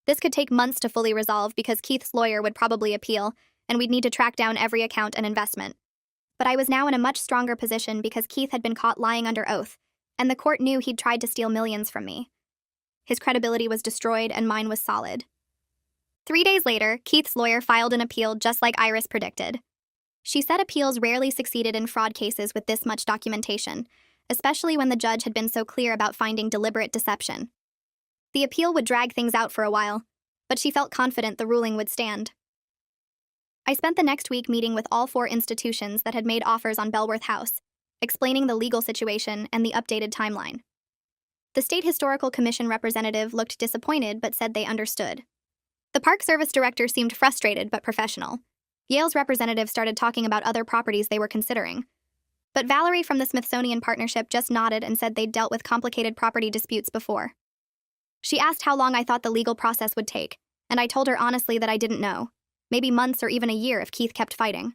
This could take months to fully resolve because Keith's lawyer would probably appeal, and we'd need to track down every account and investment. But I was now in a much stronger position because Keith had been caught lying under oath, and the court knew he'd tried to steal millions from me. His credibility was destroyed and mine was solid. 3 days later, Keith's lawyer filed an appeal just like Iris predicted. She said appeals rarely succeeded in fraud cases with this much documentation, especially when the judge had been so clear about finding deliberate deception. The appeal would drag things out for a while, but she felt confident the ruling would stand. I spent the next week meeting with all 4 institutions that had made offers on Belworth House, explaining the legal situation and the updated timeline. The State Historical Commission representative looked disappointed but said they understood. The Park Service director seemed frustrated but professional. Yale's representative started talking about other properties they were considering. But Valerie from the Smithsonian Partnership just nodded and said they'd dealt with complicated property disputes before. She asked how long I thought the legal process would take, and I told her honestly that I didn't know. Maybe months or even a year if Keith kept fighting.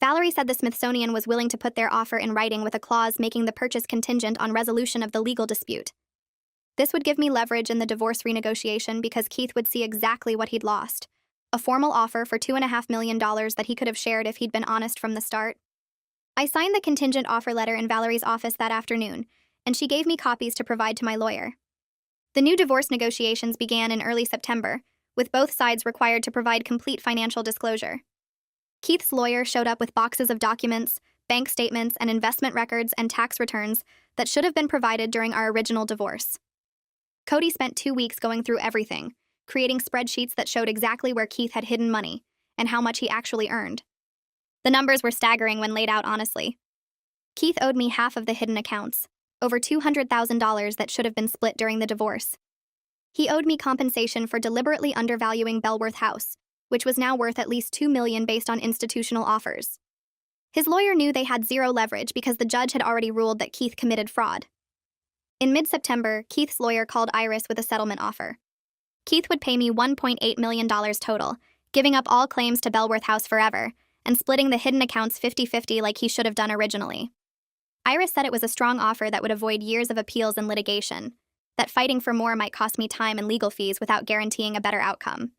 Valerie said the Smithsonian was willing to put their offer in writing with a clause making the purchase contingent on resolution of the legal dispute. This would give me leverage in the divorce renegotiation because Keith would see exactly what he'd lost. A formal offer for $2.5 million that he could have shared if he'd been honest from the start. I signed the contingent offer letter in Valerie's office that afternoon, and she gave me copies to provide to my lawyer. The new divorce negotiations began in early September, with both sides required to provide complete financial disclosure. Keith's lawyer showed up with boxes of documents, bank statements, and investment records and tax returns that should have been provided during our original divorce. Cody spent 2 weeks going through everything, creating spreadsheets that showed exactly where Keith had hidden money and how much he actually earned. The numbers were staggering when laid out honestly. Keith owed me half of the hidden accounts, over $200,000 that should have been split during the divorce. He owed me compensation for deliberately undervaluing Belworth House, which was now worth at least $2 million based on institutional offers. His lawyer knew they had zero leverage because the judge had already ruled that Keith committed fraud. In mid-September, Keith's lawyer called Iris with a settlement offer. Keith would pay me $1.8 million total, giving up all claims to Belworth House forever, and splitting the hidden accounts 50-50 like he should have done originally. Iris said it was a strong offer that would avoid years of appeals and litigation, that fighting for more might cost me time and legal fees without guaranteeing a better outcome.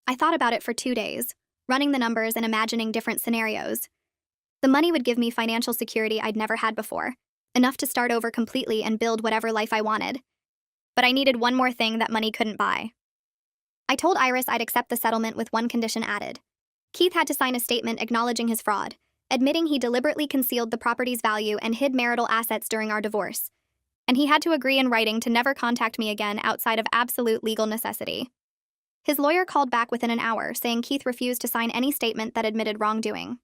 I thought about it for 2 days, running the numbers and imagining different scenarios. The money would give me financial security I'd never had before, enough to start over completely and build whatever life I wanted. But I needed one more thing that money couldn't buy. I told Iris I'd accept the settlement with one condition added. Keith had to sign a statement acknowledging his fraud, admitting he deliberately concealed the property's value and hid marital assets during our divorce. And he had to agree in writing to never contact me again outside of absolute legal necessity. His lawyer called back within an hour, saying Keith refused to sign any statement that admitted wrongdoing.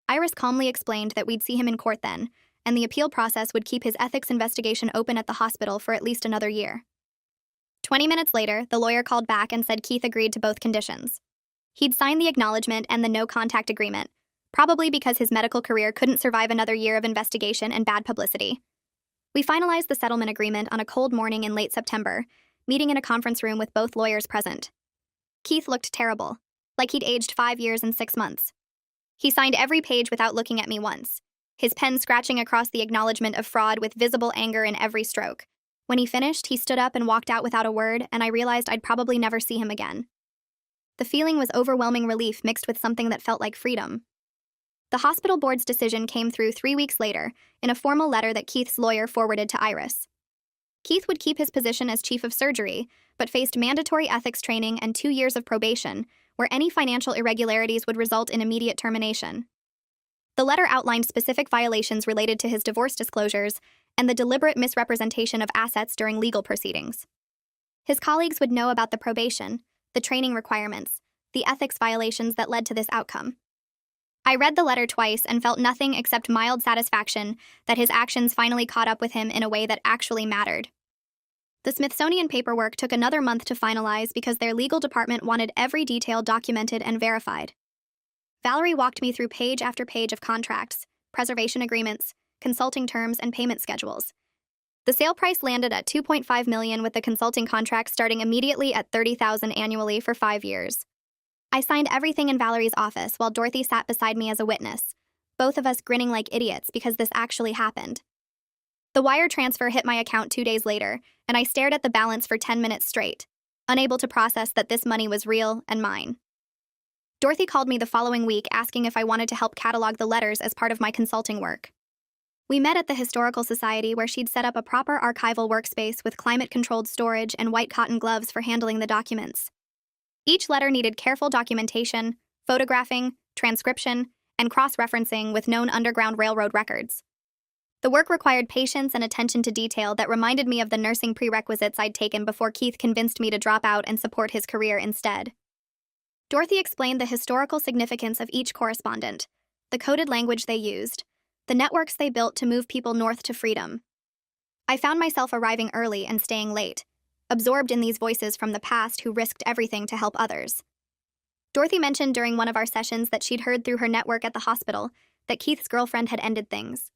Iris calmly explained that we'd see him in court then, and the appeal process would keep his ethics investigation open at the hospital for at least another year. 20 minutes later, the lawyer called back and said Keith agreed to both conditions. He'd signed the acknowledgement and the no-contact agreement, probably because his medical career couldn't survive another year of investigation and bad publicity. We finalized the settlement agreement on a cold morning in late September, meeting in a conference room with both lawyers present. Keith looked terrible, like he'd aged 5 years and 6 months. He signed every page without looking at me once, his pen scratching across the acknowledgement of fraud with visible anger in every stroke. When he finished, he stood up and walked out without a word, and I realized I'd probably never see him again. The feeling was overwhelming relief mixed with something that felt like freedom. The hospital board's decision came through 3 weeks later, in a formal letter that Keith's lawyer forwarded to Iris. Keith would keep his position as chief of surgery, but faced mandatory ethics training and 2 years of probation, where any financial irregularities would result in immediate termination. The letter outlined specific violations related to his divorce disclosures and the deliberate misrepresentation of assets during legal proceedings. His colleagues would know about the probation, the training requirements, the ethics violations that led to this outcome. I read the letter twice and felt nothing except mild satisfaction that his actions finally caught up with him in a way that actually mattered. The Smithsonian paperwork took another month to finalize because their legal department wanted every detail documented and verified. Valerie walked me through page after page of contracts, preservation agreements, consulting terms, and payment schedules. The sale price landed at $2.5 million with the consulting contract starting immediately at $30,000 annually for 5 years. I signed everything in Valerie's office while Dorothy sat beside me as a witness, both of us grinning like idiots because this actually happened. The wire transfer hit my account 2 days later, and I stared at the balance for 10 minutes straight, unable to process that this money was real and mine. Dorothy called me the following week asking if I wanted to help catalog the letters as part of my consulting work. We met at the Historical Society where she'd set up a proper archival workspace with climate-controlled storage and white cotton gloves for handling the documents. Each letter needed careful documentation, photographing, transcription, and cross-referencing with known Underground Railroad records. The work required patience and attention to detail that reminded me of the nursing prerequisites I'd taken before Keith convinced me to drop out and support his career instead. Dorothy explained the historical significance of each correspondent, the coded language they used, the networks they built to move people north to freedom. I found myself arriving early and staying late, absorbed in these voices from the past who risked everything to help others. Dorothy mentioned during one of our sessions that she'd heard through her network at the hospital that Keith's girlfriend had ended things.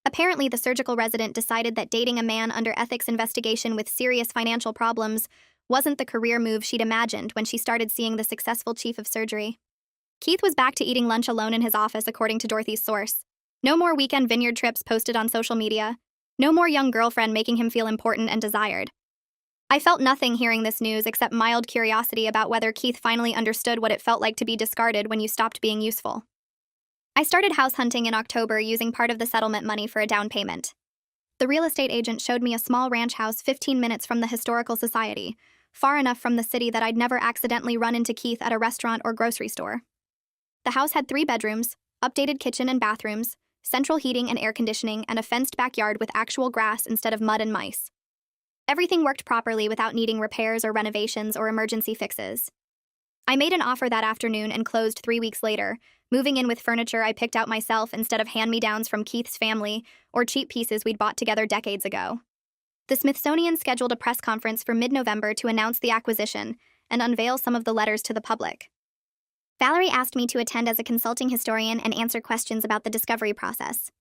Apparently, the surgical resident decided that dating a man under ethics investigation with serious financial problems wasn't the career move she'd imagined when she started seeing the successful chief of surgery. Keith was back to eating lunch alone in his office, according to Dorothy's source. No more weekend vineyard trips posted on social media. No more young girlfriend making him feel important and desired. I felt nothing hearing this news except mild curiosity about whether Keith finally understood what it felt like to be discarded when you stopped being useful. I started house hunting in October using part of the settlement money for a down payment. The real estate agent showed me a small ranch house 15 minutes from the Historical Society, far enough from the city that I'd never accidentally run into Keith at a restaurant or grocery store. The house had 3 bedrooms, updated kitchen and bathrooms, central heating and air conditioning, and a fenced backyard with actual grass instead of mud and mice. Everything worked properly without needing repairs or renovations or emergency fixes. I made an offer that afternoon and closed 3 weeks later, moving in with furniture I picked out myself instead of hand-me-downs from Keith's family or cheap pieces we'd bought together decades ago. The Smithsonian scheduled a press conference for mid-November to announce the acquisition and unveil some of the letters to the public. Valerie asked me to attend as a consulting historian and answer questions about the discovery process.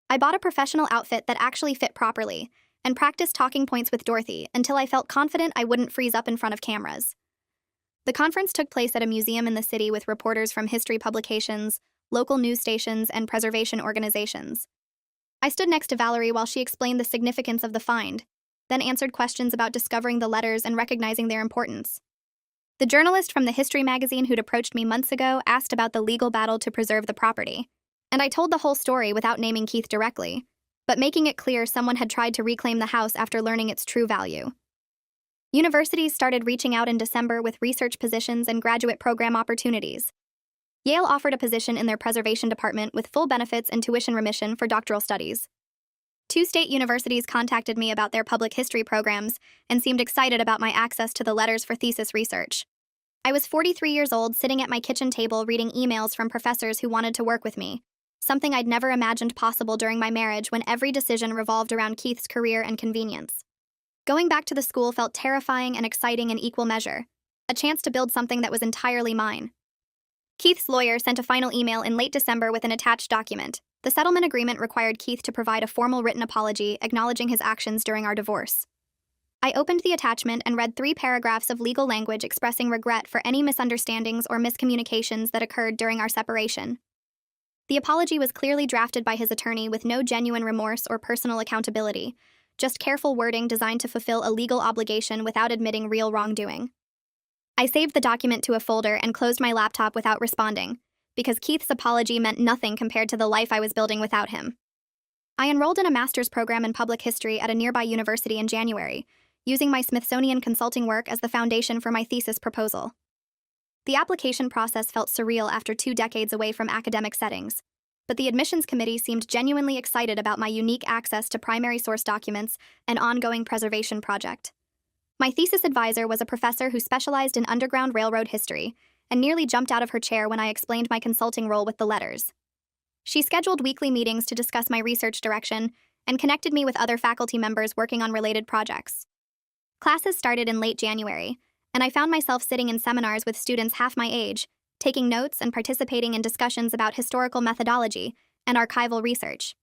I bought a professional outfit that actually fit properly and practiced talking points with Dorothy until I felt confident I wouldn't freeze up in front of cameras. The conference took place at a museum in the city with reporters from history publications, local news stations, and preservation organizations. I stood next to Valerie while she explained the significance of the find, then answered questions about discovering the letters and recognizing their importance. The journalist from the history magazine who'd approached me months ago asked about the legal battle to preserve the property, and I told the whole story without naming Keith directly, but making it clear someone had tried to reclaim the house after learning its true value. Universities started reaching out in December with research positions and graduate program opportunities. Yale offered a position in their preservation department with full benefits and tuition remission for doctoral studies. 2 state universities contacted me about their public history programs and seemed excited about my access to the letters for thesis research. I was 43 years old, sitting at my kitchen table reading emails from professors who wanted to work with me, something I'd never imagined possible during my marriage when every decision revolved around Keith's career and convenience. Going back to the school felt terrifying and exciting in equal measure, a chance to build something that was entirely mine. Keith's lawyer sent a final email in late December with an attached document. The settlement agreement required Keith to provide a formal written apology acknowledging his actions during our divorce. I opened the attachment and read 3 paragraphs of legal language expressing regret for any misunderstandings or miscommunications that occurred during our separation. The apology was clearly drafted by his attorney with no genuine remorse or personal accountability, just careful wording designed to fulfill a legal obligation without admitting real wrongdoing. I saved the document to a folder and closed my laptop without responding, because Keith's apology meant nothing compared to the life I was building without him. I enrolled in a master's program in public history at a nearby university in January, using my Smithsonian consulting work as the foundation for my thesis proposal. The application process felt surreal after 2 decades away from academic settings, but the admissions committee seemed genuinely excited about my unique access to primary source documents and ongoing preservation project. My thesis advisor was a professor who specialized in Underground Railroad history, and nearly jumped out of her chair when I explained my consulting role with the letters. She scheduled weekly meetings to discuss my research direction and connected me with other faculty members working on related projects. Classes started in late January, and I found myself sitting in seminars with students half my age, taking notes and participating in discussions about historical methodology and archival research.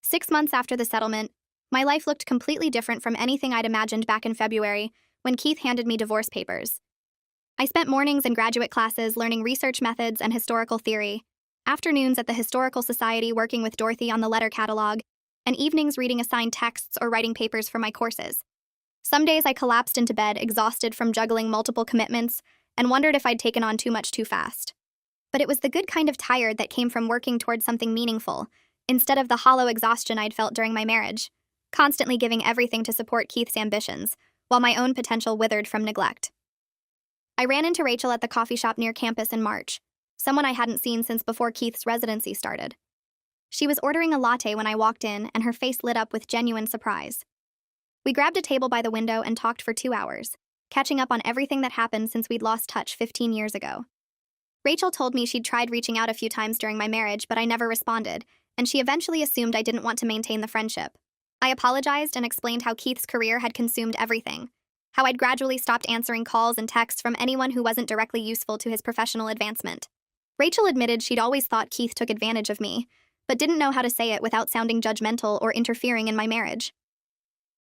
6 months after the settlement, my life looked completely different from anything I'd imagined back in February when Keith handed me divorce papers. I spent mornings in graduate classes learning research methods and historical theory, afternoons at the Historical Society working with Dorothy on the letter catalog, and evenings reading assigned texts or writing papers for my courses. Some days I collapsed into bed, exhausted from juggling multiple commitments, and wondered if I'd taken on too much too fast. But it was the good kind of tired that came from working towards something meaningful, instead of the hollow exhaustion I'd felt during my marriage, constantly giving everything to support Keith's ambitions, while my own potential withered from neglect. I ran into Rachel at the coffee shop near campus in March, someone I hadn't seen since before Keith's residency started. She was ordering a latte when I walked in, and her face lit up with genuine surprise. We grabbed a table by the window and talked for 2 hours, catching up on everything that happened since we'd lost touch 15 years ago. Rachel told me she'd tried reaching out a few times during my marriage, but I never responded, and she eventually assumed I didn't want to maintain the friendship. I apologized and explained how Keith's career had consumed everything, how I'd gradually stopped answering calls and texts from anyone who wasn't directly useful to his professional advancement. Rachel admitted she'd always thought Keith took advantage of me, but didn't know how to say it without sounding judgmental or interfering in my marriage.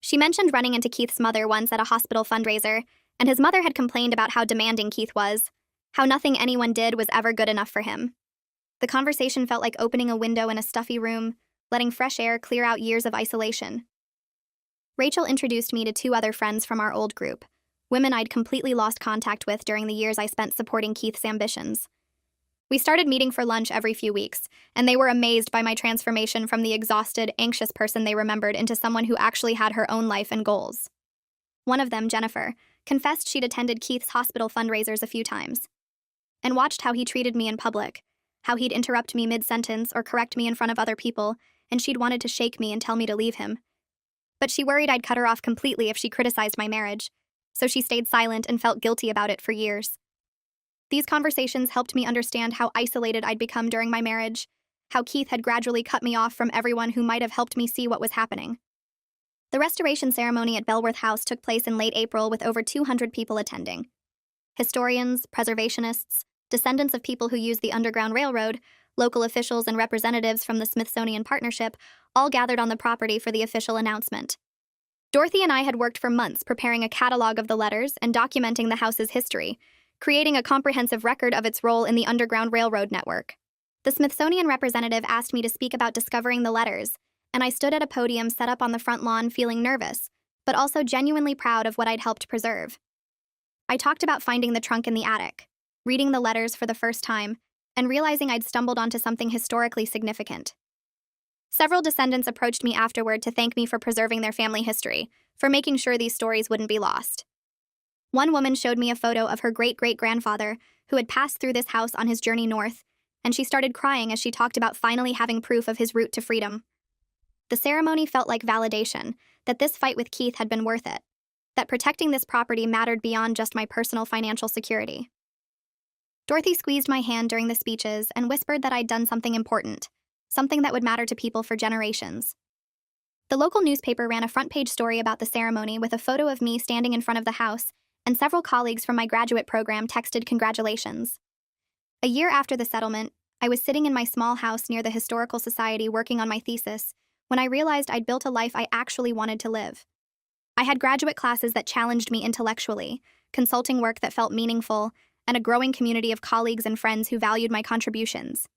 She mentioned running into Keith's mother once at a hospital fundraiser, and his mother had complained about how demanding Keith was, how nothing anyone did was ever good enough for him. The conversation felt like opening a window in a stuffy room, letting fresh air clear out years of isolation. Rachel introduced me to two other friends from our old group, women I'd completely lost contact with during the years I spent supporting Keith's ambitions. We started meeting for lunch every few weeks, and they were amazed by my transformation from the exhausted, anxious person they remembered into someone who actually had her own life and goals. One of them, Jennifer, confessed she'd attended Keith's hospital fundraisers a few times, and watched how he treated me in public, how he'd interrupt me mid-sentence or correct me in front of other people, and she'd wanted to shake me and tell me to leave him. But she worried I'd cut her off completely if she criticized my marriage, so she stayed silent and felt guilty about it for years. These conversations helped me understand how isolated I'd become during my marriage, how Keith had gradually cut me off from everyone who might have helped me see what was happening. The restoration ceremony at Bellworth House took place in late April with over 200 people attending. Historians, preservationists, descendants of people who used the Underground Railroad, local officials and representatives from the Smithsonian Partnership all gathered on the property for the official announcement. Dorothy and I had worked for months preparing a catalog of the letters and documenting the house's history, creating a comprehensive record of its role in the Underground Railroad network. The Smithsonian representative asked me to speak about discovering the letters, and I stood at a podium set up on the front lawn feeling nervous, but also genuinely proud of what I'd helped preserve. I talked about finding the trunk in the attic, reading the letters for the first time, and realizing I'd stumbled onto something historically significant. Several descendants approached me afterward to thank me for preserving their family history, for making sure these stories wouldn't be lost. One woman showed me a photo of her great-great-grandfather, who had passed through this house on his journey north, and she started crying as she talked about finally having proof of his route to freedom. The ceremony felt like validation, that this fight with Keith had been worth it, that protecting this property mattered beyond just my personal financial security. Dorothy squeezed my hand during the speeches and whispered that I'd done something important, something that would matter to people for generations. The local newspaper ran a front-page story about the ceremony with a photo of me standing in front of the house, and several colleagues from my graduate program texted congratulations. A year after the settlement, I was sitting in my small house near the Historical Society working on my thesis when I realized I'd built a life I actually wanted to live. I had graduate classes that challenged me intellectually, consulting work that felt meaningful, and a growing community of colleagues and friends who valued my contributions.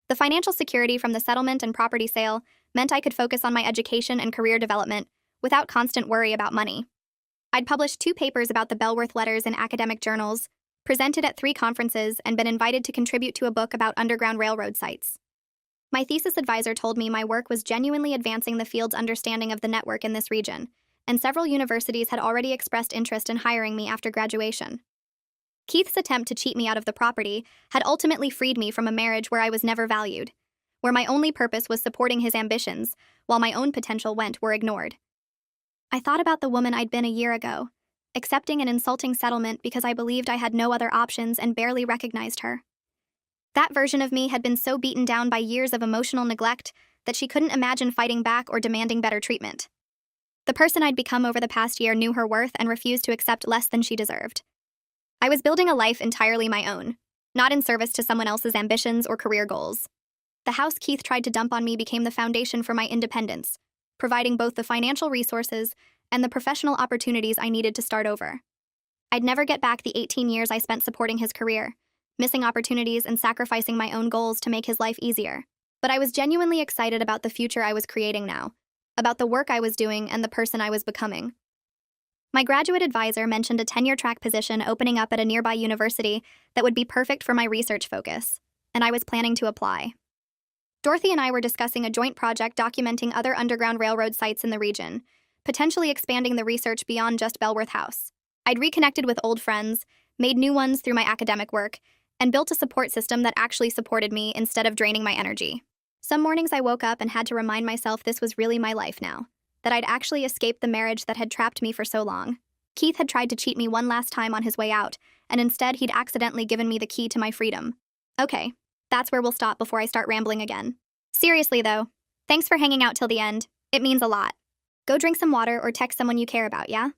The financial security from the settlement and property sale meant I could focus on my education and career development without constant worry about money. I'd published 2 papers about the Bellworth letters in academic journals, presented at 3 conferences, and been invited to contribute to a book about Underground Railroad sites. My thesis advisor told me my work was genuinely advancing the field's understanding of the network in this region, and several universities had already expressed interest in hiring me after graduation. Keith's attempt to cheat me out of the property had ultimately freed me from a marriage where I was never valued, where my only purpose was supporting his ambitions, while my own potential were ignored. I thought about the woman I'd been a year ago, accepting an insulting settlement because I believed I had no other options and barely recognized her. That version of me had been so beaten down by years of emotional neglect that she couldn't imagine fighting back or demanding better treatment. The person I'd become over the past year knew her worth and refused to accept less than she deserved. I was building a life entirely my own, not in service to someone else's ambitions or career goals. The house Keith tried to dump on me became the foundation for my independence, providing both the financial resources and the professional opportunities I needed to start over. I'd never get back the 18 years I spent supporting his career, missing opportunities and sacrificing my own goals to make his life easier. But I was genuinely excited about the future I was creating now, about the work I was doing and the person I was becoming. My graduate advisor mentioned a tenure-track position opening up at a nearby university that would be perfect for my research focus, and I was planning to apply. Dorothy and I were discussing a joint project documenting other Underground Railroad sites in the region, potentially expanding the research beyond just Bellworth House. I'd reconnected with old friends, made new ones through my academic work, and built a support system that actually supported me instead of draining my energy. Some mornings I woke up and had to remind myself this was really my life now, that I'd actually escaped the marriage that had trapped me for so long. Keith had tried to cheat me one last time on his way out, and instead he'd accidentally given me the key to my freedom. Okay, that's where we'll stop before I start rambling again. Seriously, though, thanks for hanging out till the end. It means a lot. Go drink some water or text someone you care about, yeah?